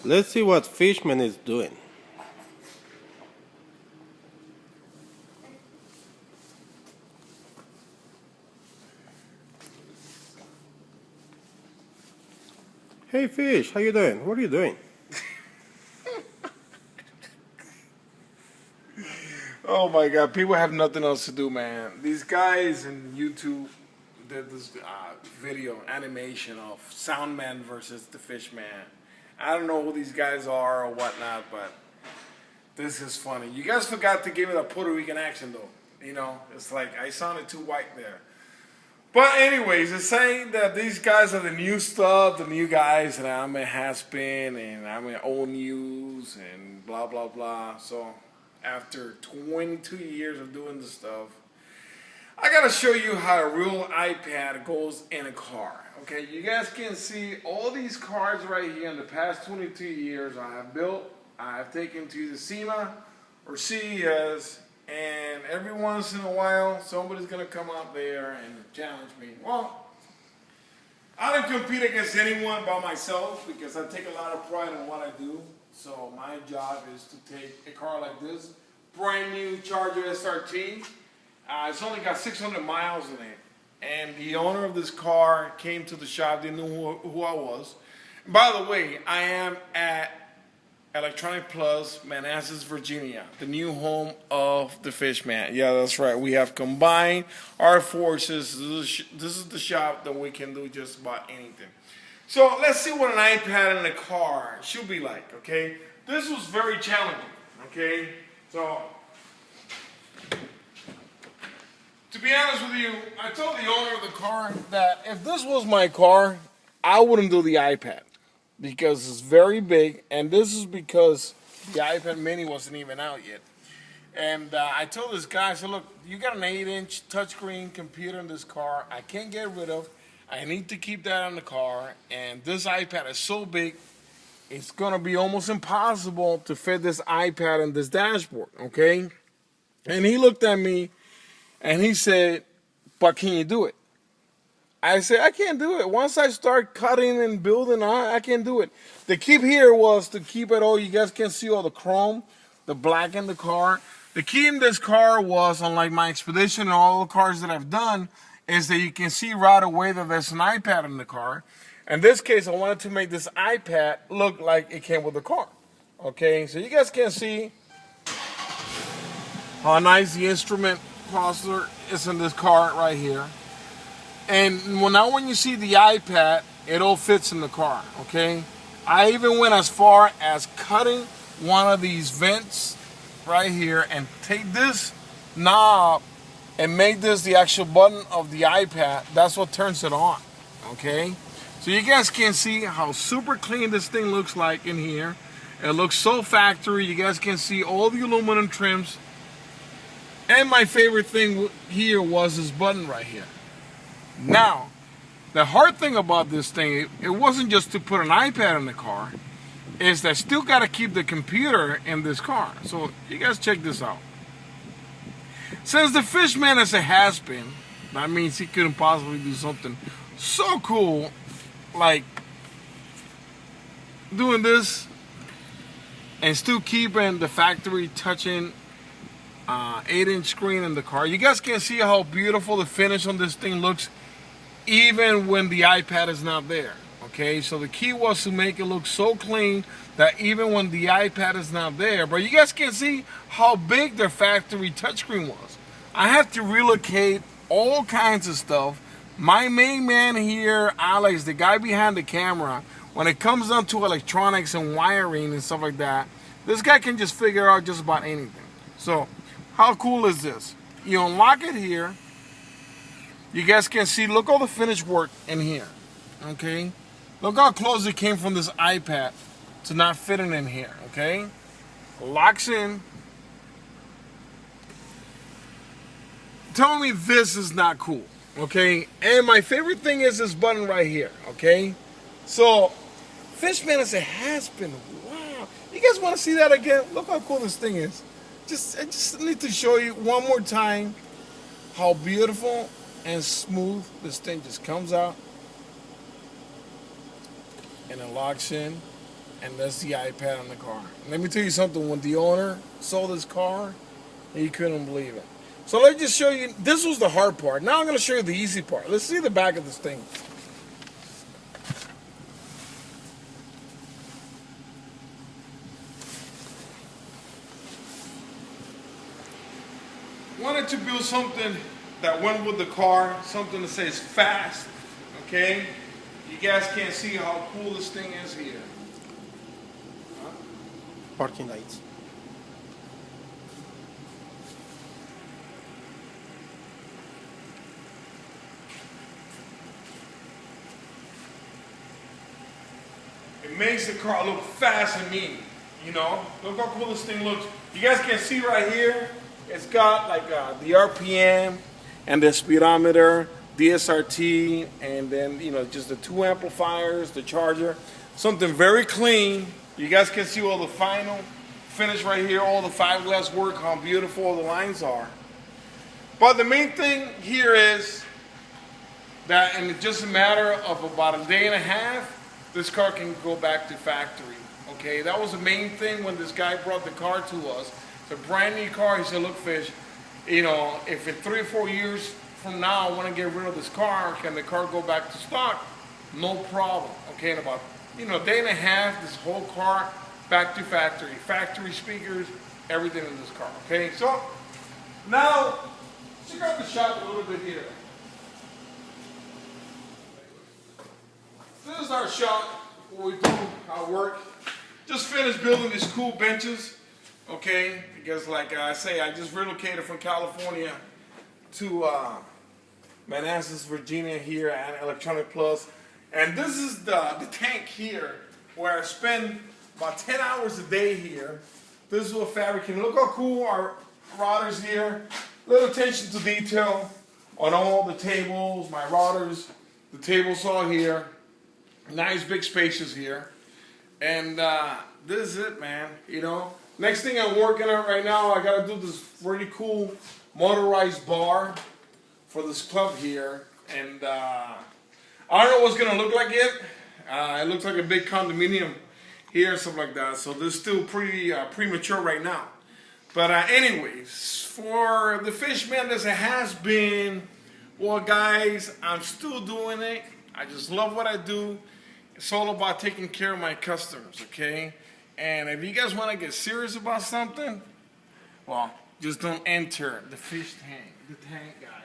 Let's see what Fishman is doing. Hey Fish, how you doing? What are you doing? Oh my God, people have nothing else to do, man. These guys in YouTube did this video animation of Soundman versus the Fishman. I don't know who these guys are or whatnot, but this is funny. You guys forgot to give it a Puerto Rican accent, though. You know, it's like I sounded too white there. But anyways, it's saying that these guys are the new stuff, the new guys, and I'm a has-been, and I'm in old news, and blah, blah, blah. So after 22 years of doing this stuff, I gotta show you how a real iPad goes in a car. Okay, you guys can see all these cars right here in the past 22 years I have built. I have taken to the SEMA or CES, and every once in a while somebody's gonna come out there and challenge me. Well, I don't compete against anyone but myself because I take a lot of pride in what I do. So my job is to take a car like this, brand new Charger SRT. It's only got 600 miles in it. And the owner of this car came to the shop, didn't know who I was. And by the way, I am at Electronic Plus, Manassas, Virginia, the new home of the Fishman. Yeah, that's right. We have combined our forces. This is the shop that we can do just about anything. So let's see what an iPad in a car should be like, okay? This was very challenging, okay? So, to be honest with you, I told the owner of the car that if this was my car, I wouldn't do the iPad because it's very big, and this is because the iPad mini wasn't even out yet. And I told this guy, I said, look, you got an 8-inch touchscreen computer in this car I can't get rid of. I need to keep that in the car, and this iPad is so big, it's going to be almost impossible to fit this iPad in this dashboard, okay? And he looked at me, and he said, but can you do it? I said, I can't do it. Once I start cutting and building, I can't do it. The key here was to keep it all. You guys can see all the chrome, the black in the car. The key in this car was, unlike my Expedition and all the cars that I've done, is that you can see right away that there's an iPad in the car. In this case, I wanted to make this iPad look like it came with the car. Okay, so you guys can see how nice the instrument cluster is in this car right here. And now when you see the iPad, it all fits in the car, okay? I even went as far as cutting one of these vents right here and take this knob and make this the actual button of the iPad. That's what turns it on, okay? So you guys can see how super clean this thing looks like in here. It looks so factory. You guys can see all the aluminum trims. And my favorite thing here was this button right here. Now, the hard thing about this thing, it wasn't just to put an iPad in the car, is that I still got to keep the computer in this car. So you guys check this out. Since the Fishman is a has-been, that means he couldn't possibly do something so cool like doing this and still keeping the factory touching 8-inch screen in the car. You guys can see how beautiful the finish on this thing looks even when the iPad is not there. Okay, so the key was to make it look so clean that even when the iPad is not there, but you guys can see how big their factory touchscreen was. I had to relocate all kinds of stuff. My main man here, Alex, the guy behind the camera, when it comes down to electronics and wiring and stuff like that, this guy can just figure out just about anything. So, how cool is this? You unlock it here. You guys can see, look all the finished work in here, okay? Look how close it came from this iPad to not fitting in here, okay? Locks in. Tell me this is not cool, okay? And my favorite thing is this button right here, okay? So, Fishman is a has-been. Wow. You guys want to see that again? Look how cool this thing is. I just need to show you one more time how beautiful and smooth this thing just comes out and it locks in. and that's the iPad on the car. And let me tell you something, when the owner saw this car, he couldn't believe it. So let's just show you, this was the hard part. Now I'm going to show you the easy part. Let's see the back of this thing. Wanted to build something that went with the car, something that says fast, okay? You guys can't see how cool this thing is here. Parking lights. It makes the car look fast and mean, you know? Look how cool this thing looks. You guys can see right here, it's got like the RPM and the speedometer, the SRT, and then, you know, just the 2 amplifiers, the charger. Something very clean. You guys can see all the final finish right here, all the fiberglass work, how beautiful all the lines are. But the main thing here is that in just a matter of about a day and a half, this car can go back to factory. Okay, that was the main thing when this guy brought the car to us. It's a brand new car. He said, look, Fish, you know, if in 3 or 4 years from now I want to get rid of this car, can the car go back to stock? No problem. Okay, in about, you know, a day and a half, this whole car back to factory. Factory speakers, everything in this car. Okay, so now check out the shop a little bit here. This is our shop where we do our work. Just finished building these cool benches, okay? Because like I say, I just relocated from California to Manassas, Virginia here at Electronic Plus. And this is the tank here where I spend about 10 hours a day here. This is what fabricating. Look how cool our routers here. Little attention to detail on all the tables, my routers, the table saw here. Nice big spaces here. And this is it, man. You know, next thing I'm working on right now, I got to do this really cool motorized bar for this club here. And I don't know what's going to look like yet. It looks like a big condominium here, something like that. So this is still pretty premature right now. But anyways, for the Fishman, as it has been, well, guys, I'm still doing it. I just love what I do. It's all about taking care of my customers, okay? And if you guys want to get serious about something, well, just don't enter the fish tank, the tank guy.